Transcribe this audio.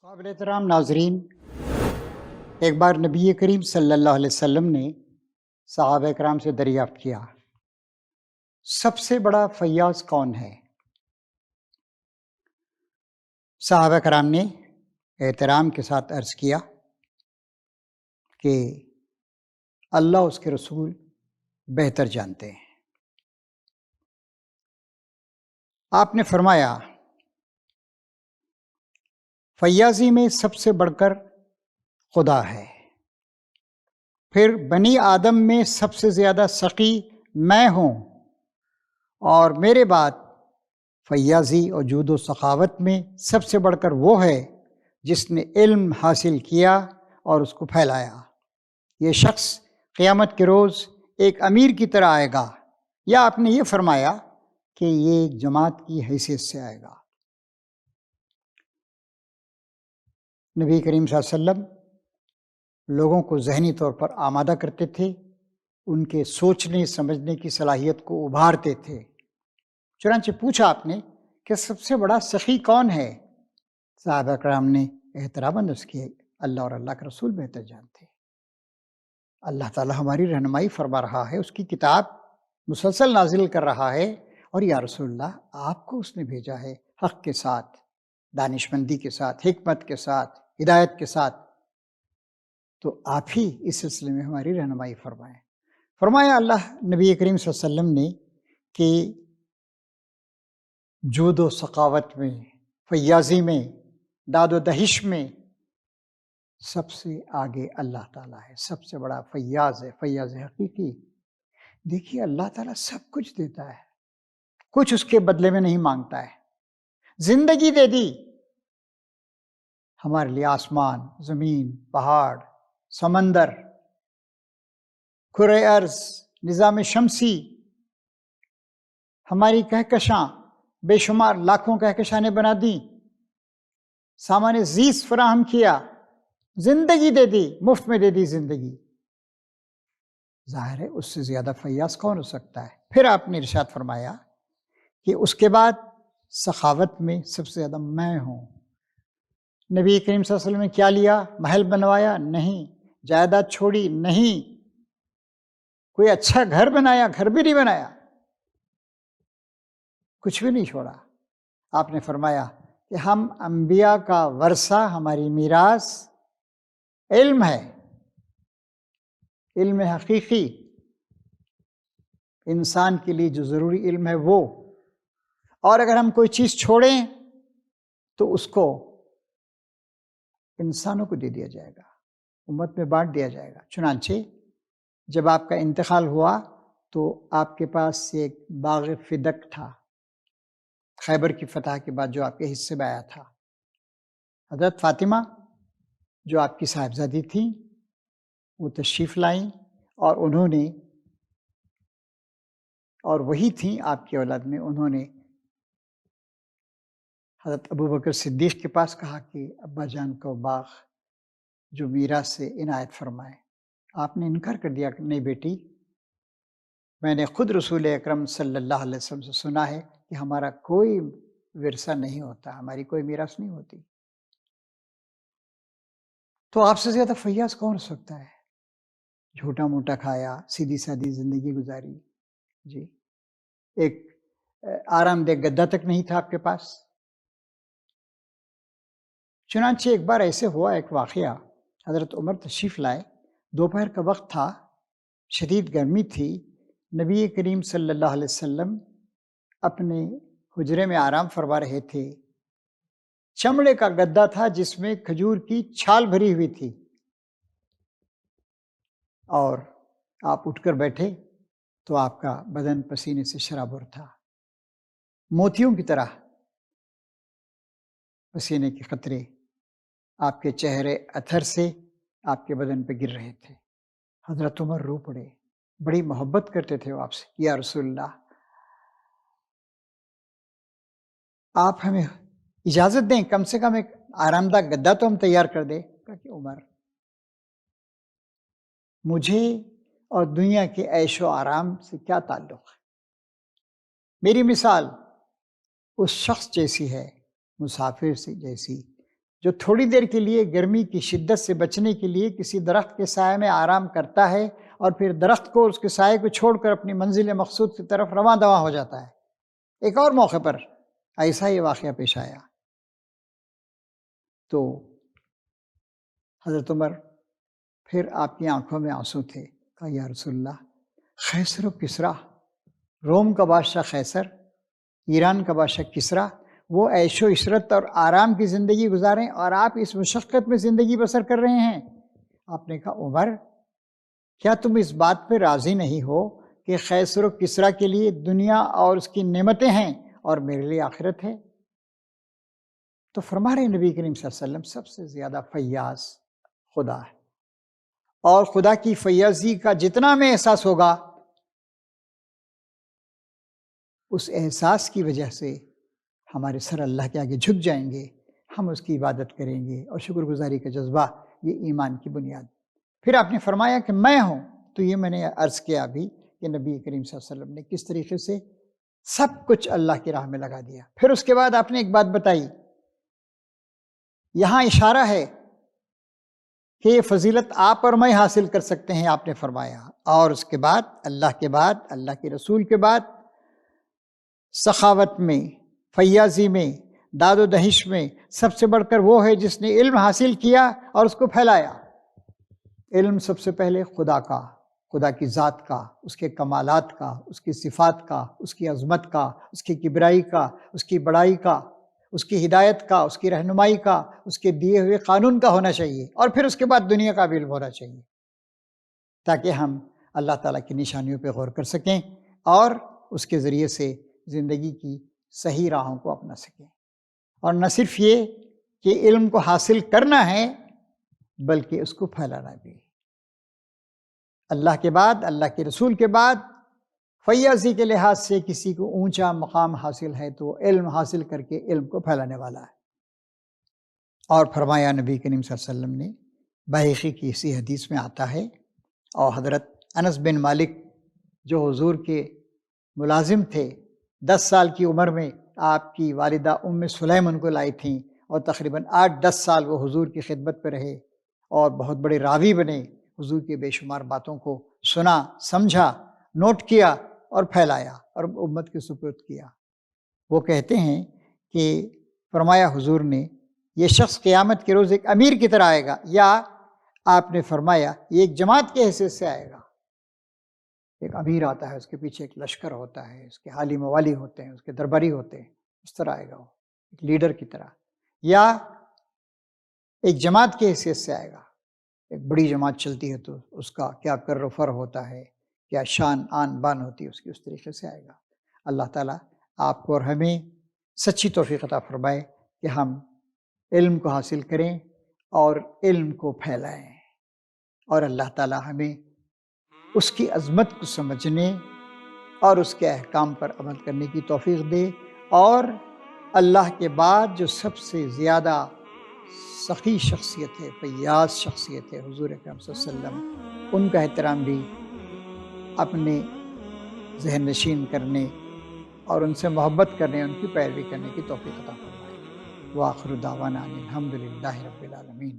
قابل احترام ناظرین، ایک بار نبی کریم صلی اللہ علیہ وسلم نے صحابہ کرام سے دریافت کیا، سب سے بڑا فیاض کون ہے؟ صحابہ کرام نے احترام کے ساتھ عرض کیا کہ اللہ اس کے رسول بہتر جانتے ہیں۔ آپ نے فرمایا، فیاضی میں سب سے بڑھ کر خدا ہے، پھر بنی آدم میں سب سے زیادہ سخی میں ہوں، اور میرے بعد فیاضی اور جود و سخاوت میں سب سے بڑھ کر وہ ہے جس نے علم حاصل کیا اور اس کو پھیلایا۔ یہ شخص قیامت کے روز ایک امیر کی طرح آئے گا، یا آپ نے یہ فرمایا کہ یہ ایک جماعت کی حیثیت سے آئے گا۔ نبی کریم صلی اللہ علیہ وسلم لوگوں کو ذہنی طور پر آمادہ کرتے تھے، ان کے سوچنے سمجھنے کی صلاحیت کو ابھارتے تھے۔ چنانچہ پوچھا آپ نے کہ سب سے بڑا سخی کون ہے؟ صحابہ کرام نے احترام انداز کیا، اللہ اور اللہ کے رسول بہتر جانتے۔ اللہ تعالیٰ ہماری رہنمائی فرما رہا ہے، اس کی کتاب مسلسل نازل کر رہا ہے، اور یا رسول اللہ آپ کو اس نے بھیجا ہے حق کے ساتھ، دانشمندی کے ساتھ، حکمت کے ساتھ، ہدایت کے ساتھ، تو آپ ہی اس سلسلے میں ہماری رہنمائی فرمائیں۔ فرمایا اللہ نبی کریم صلی اللہ علیہ وسلم نے کہ جود و سخاوت میں، فیاضی میں، داد و دہش میں سب سے آگے اللہ تعالیٰ ہے، سب سے بڑا فیاض ہے، فیاض حقیقی۔ دیکھیے اللہ تعالیٰ سب کچھ دیتا ہے، کچھ اس کے بدلے میں نہیں مانگتا ہے۔ زندگی دے دی ہمارے لیے، آسمان، زمین، پہاڑ، سمندر، کرۂ ارض، نظام شمسی، ہماری کہکشاں، بے شمار لاکھوں کہکشاں نے بنا دی، سامان زیست فراہم کیا، زندگی دے دی، مفت میں دے دی زندگی۔ ظاہر ہے اس سے زیادہ فیاض کون ہو سکتا ہے؟ پھر آپ نے ارشاد فرمایا کہ اس کے بعد سخاوت میں سب سے زیادہ میں ہوں۔ نبی کریم صلی اللہ علیہ وسلم نے کیا لیا؟ محل بنوایا؟ نہیں۔ جائیداد چھوڑی؟ نہیں۔ کوئی اچھا گھر بنایا؟ گھر بھی نہیں بنایا، کچھ بھی نہیں چھوڑا۔ آپ نے فرمایا کہ ہم انبیاء کا ورثہ، ہماری میراث علم ہے، علم حقیقی، انسان کے لیے جو ضروری علم ہے وہ، اور اگر ہم کوئی چیز چھوڑیں تو اس کو انسانوں کو دے دیا جائے گا، امت میں بانٹ دیا جائے گا۔ چنانچہ جب آپ کا انتقال ہوا تو آپ کے پاس ایک باغ فدق تھا، خیبر کی فتح کے بعد جو آپ کے حصے میں آیا تھا۔ حضرت فاطمہ جو آپ کی صاحبزادی تھیں، وہ تشریف لائیں، اور انہوں نے، اور وہی تھیں آپ کی اولاد میں، انہوں نے حضرت ابوبکر صدیق کے پاس کہا کہ ابا جان کو باغ جو میراث سے عنایت فرمائے۔ آپ نے انکار کر دیا کہ نہیں بیٹی، میں نے خود رسول اکرم صلی اللہ علیہ وسلم سے سنا ہے کہ ہمارا کوئی ورثہ نہیں ہوتا، ہماری کوئی میراث نہیں ہوتی۔ تو آپ سے زیادہ فیاض کون ہو سکتا ہے؟ جھوٹا موٹا کھایا، سیدھی سادی زندگی گزاری، جی، ایک آرام دہ گدا تک نہیں تھا آپ کے پاس۔ چنانچہ ایک بار ایسے ہوا، ایک واقعہ، حضرت عمر تشریف لائے، دوپہر کا وقت تھا، شدید گرمی تھی، نبی کریم صلی اللہ علیہ وسلم اپنے حجرے میں آرام فرما رہے تھے۔ چمڑے کا گدا تھا جس میں کھجور کی چھال بھری ہوئی تھی، اور آپ اٹھ کر بیٹھے تو آپ کا بدن پسینے سے شرابور تھا، موتیوں کی طرح پسینے کے قطرے آپ کے چہرے اتھر سے آپ کے بدن پہ گر رہے تھے۔ حضرت عمر رو پڑے، بڑی محبت کرتے تھے وہ آپ سے، یا رسول اللہ آپ ہمیں اجازت دیں، کم سے کم ایک آرام دہ گدا تو ہم تیار کر دیں۔ کہ عمر، مجھے اور دنیا کے عیش و آرام سے کیا تعلق ہے؟ میری مثال اس شخص جیسی ہے، مسافر سے جیسی جو تھوڑی دیر کے لیے گرمی کی شدت سے بچنے کے لیے کسی درخت کے سائے میں آرام کرتا ہے اور پھر درخت کو اس کے سائے کو چھوڑ کر اپنی منزل مقصود کی طرف رواں دواں ہو جاتا ہے۔ ایک اور موقع پر ایسا یہ واقعہ پیش آیا تو حضرت عمر پھر آپ کی آنکھوں میں آنسو تھے، کہا یا رسول اللہ، قیصر و کسریٰ، روم کا بادشاہ قیصر، ایران کا بادشاہ کسریٰ، وہ عیش و عشرت اور آرام کی زندگی گزاریں اور آپ اس مشقت میں زندگی بسر کر رہے ہیں۔ آپ نے کہا عمر، کیا تم اس بات پہ راضی نہیں ہو کہ قیصر و کسریٰ کے لیے دنیا اور اس کی نعمتیں ہیں اور میرے لیے آخرت ہے؟ تو فرما رہے نبی کریم صلی اللہ علیہ وسلم سب سے زیادہ فیاض خدا ہے، اور خدا کی فیاضی کا جتنا میں احساس ہوگا، اس احساس کی وجہ سے ہمارے سر اللہ کے آگے جھک جائیں گے، ہم اس کی عبادت کریں گے، اور شکر گزاری کا جذبہ یہ ایمان کی بنیاد۔ پھر آپ نے فرمایا کہ میں ہوں، تو یہ میں نے عرض کیا ابھی کہ نبی کریم صلی اللہ علیہ وسلم نے کس طریقے سے سب کچھ اللہ کی راہ میں لگا دیا۔ پھر اس کے بعد آپ نے ایک بات بتائی، یہاں اشارہ ہے کہ یہ فضیلت آپ اور میں حاصل کر سکتے ہیں، آپ نے فرمایا، اور اس کے بعد اللہ کے بعد، اللہ کے رسول کے بعد، سخاوت میں، فیاضی میں، داد و دہش میں سب سے بڑھ کر وہ ہے جس نے علم حاصل کیا اور اس کو پھیلایا۔ علم سب سے پہلے خدا کا، خدا کی ذات کا، اس کے کمالات کا، اس کی صفات کا، اس کی عظمت کا، اس کی کبریائی کا، اس کی بڑائی کا، اس کی ہدایت کا، اس کی رہنمائی کا، اس کے دیے ہوئے قانون کا ہونا چاہیے، اور پھر اس کے بعد دنیا کا بھی علم ہونا چاہیے، تاکہ ہم اللہ تعالیٰ کی نشانیوں پہ غور کر سکیں اور اس کے ذریعے سے زندگی کی صحیح راہوں کو اپنا سکیں۔ اور نہ صرف یہ کہ علم کو حاصل کرنا ہے، بلکہ اس کو پھیلانا بھی۔ اللہ کے بعد، اللہ کے رسول کے بعد، فیاضی کے لحاظ سے کسی کو اونچا مقام حاصل ہے تو علم حاصل کر کے علم کو پھیلانے والا ہے۔ اور فرمایا نبی کریم صلی اللہ علیہ وسلم نے، بحقی کی اسی حدیث میں آتا ہے، اور حضرت انس بن مالک جو حضور کے ملازم تھے، 10 سال کی عمر میں آپ کی والدہ ام سلیم ان کو لائی تھیں، اور تقریباً 8-10 سال وہ حضور کی خدمت پہ رہے اور بہت بڑے راوی بنے، حضور کے بے شمار باتوں کو سنا، سمجھا، نوٹ کیا اور پھیلایا اور امت کے سپرد کیا۔ وہ کہتے ہیں کہ فرمایا حضور نے، یہ شخص قیامت کے روز ایک امیر کی طرح آئے گا، یا آپ نے فرمایا یہ ایک جماعت کے حیثیت سے آئے گا۔ ایک امیر آتا ہے، اس کے پیچھے ایک لشکر ہوتا ہے، اس کے حالی موالی ہوتے ہیں، اس کے درباری ہوتے ہیں، اس طرح آئے گا وہ ایک لیڈر کی طرح، یا ایک جماعت کی حیثیت سے آئے گا۔ ایک بڑی جماعت چلتی ہے تو اس کا کیا کر و فر ہوتا ہے، کیا شان آن بان ہوتی ہے اس کی، اس طریقے سے آئے گا۔ اللہ تعالیٰ آپ کو اور ہمیں سچی توفیق عطا فرمائے کہ ہم علم کو حاصل کریں اور علم کو پھیلائیں، اور اللہ تعالیٰ ہمیں اس کی عظمت کو سمجھنے اور اس کے احکام پر عمل کرنے کی توفیق دے، اور اللہ کے بعد جو سب سے زیادہ سخی شخصیت ہے، فیاض شخصیت ہے، حضور اکرم صلی اللہ علیہ وسلم، ان کا احترام بھی اپنے ذہن نشین کرنے اور ان سے محبت کرنے، ان کی پیروی کرنے کی توفیق عطا فرمائے۔ وآخر دعوانا ان الحمد للہ رب العالمین۔